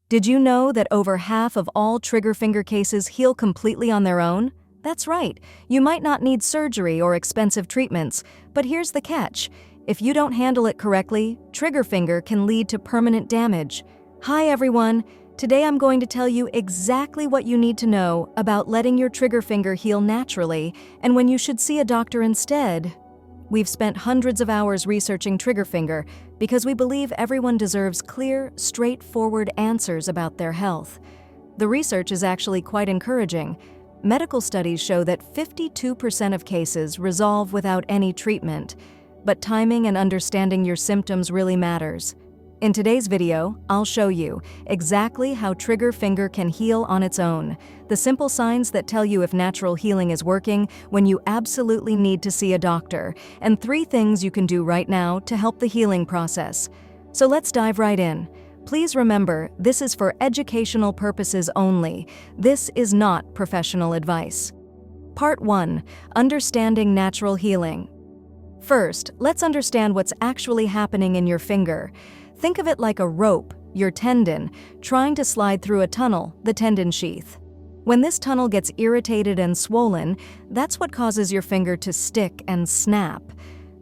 Did you know that over half of all trigger finger cases heal completely on their own? That's right. You might not need surgery or expensive treatments, but here's the catch. If you don't handle it correctly, trigger finger can lead to permanent damage. Hi everyone. Today I'm going to tell you exactly what you need to know about letting your trigger finger heal naturally and when you should see a doctor instead. We've spent hundreds of hours researching trigger finger because we believe everyone deserves clear, straightforward answers about their health. The research is actually quite encouraging. Medical studies show that 52% of cases resolve without any treatment, but timing and understanding your symptoms really matters. In today's video, I'll show you exactly how trigger finger can heal on its own, the simple signs that tell you if natural healing is working when you absolutely need to see a doctor, and 3 things you can do right now to help the healing process. So let's dive right in. Please remember, this is for educational purposes only. This is not professional advice. Part 1. Understanding natural healing. First, let's understand what's actually happening in your finger. Think of it like a rope, your tendon, trying to slide through a tunnel, the tendon sheath. When this tunnel gets irritated and swollen, that's what causes your finger to stick and snap.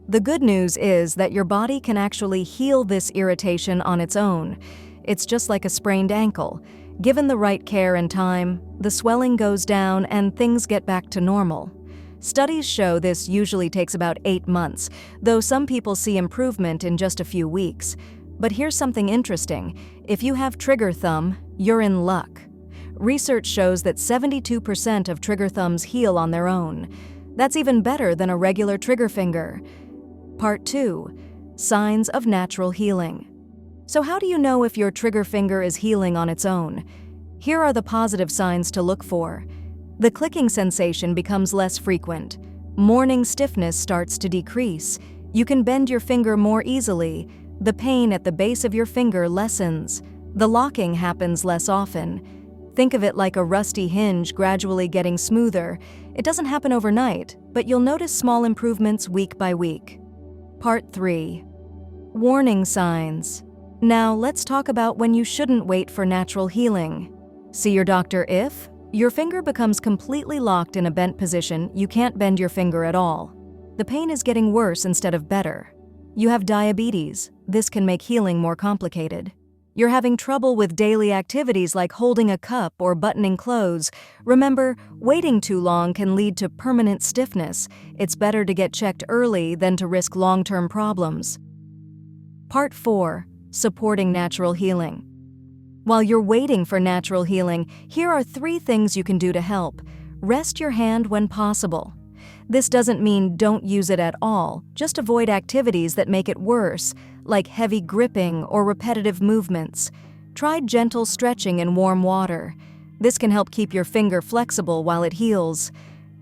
The good news is that your body can actually heal this irritation on its own. It's just like a sprained ankle. Given the right care and time, the swelling goes down and things get back to normal. Studies show this usually takes about 8 months, though some people see improvement in just a few weeks. But here's something interesting. If you have trigger thumb, you're in luck. Research shows that 72% of trigger thumbs heal on their own. That's even better than a regular trigger finger. Part 2. Signs of natural healing. So how do you know if your trigger finger is healing on its own? Here are the positive signs to look for. The clicking sensation becomes less frequent. Morning stiffness starts to decrease. You can bend your finger more easily. The pain at the base of your finger lessens. The locking happens less often. Think of it like a rusty hinge gradually getting smoother. It doesn't happen overnight, but you'll notice small improvements week by week. Part 3. Warning signs. Now let's talk about when you shouldn't wait for natural healing. See your doctor if your finger becomes completely locked in a bent position. You can't bend your finger at all. The pain is getting worse instead of better. You have diabetes. This can make healing more complicated. You're having trouble with daily activities like holding a cup or buttoning clothes. Remember, waiting too long can lead to permanent stiffness. It's better to get checked early than to risk long-term problems. Part 4. Supporting natural healing. While you're waiting for natural healing, here are 3 things you can do to help. Rest your hand when possible. This doesn't mean don't use it at all, just avoid activities that make it worse, like heavy gripping or repetitive movements. Try gentle stretching in warm water. This can help keep your finger flexible while it heals.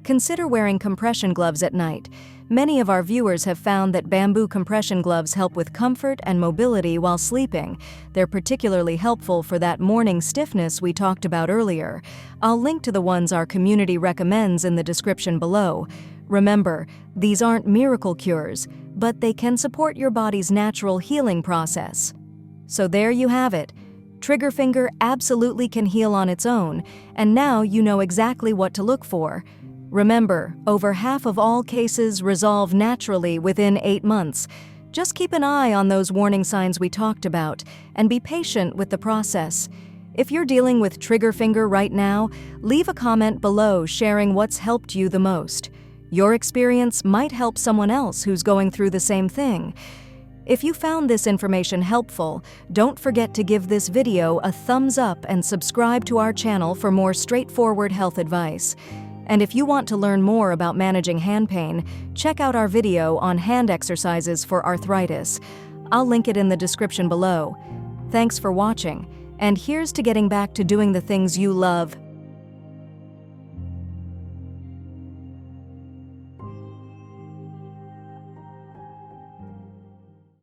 Consider wearing compression gloves at night. Many of our viewers have found that bamboo compression gloves help with comfort and mobility while sleeping. They're particularly helpful for that morning stiffness we talked about earlier. I'll link to the ones our community recommends in the description below. Remember, these aren't miracle cures, but they can support your body's natural healing process. So there you have it. Trigger finger absolutely can heal on its own, and now you know exactly what to look for. Remember, over half of all cases resolve naturally within 8 months. Just keep an eye on those warning signs we talked about, and be patient with the process. If you're dealing with trigger finger right now, leave a comment below sharing what's helped you the most. Your experience might help someone else who's going through the same thing. If you found this information helpful, don't forget to give this video a thumbs up and subscribe to our channel for more straightforward health advice. And if you want to learn more about managing hand pain, check out our video on hand exercises for arthritis. I'll link it in the description below. Thanks for watching, and here's to getting back to doing the things you love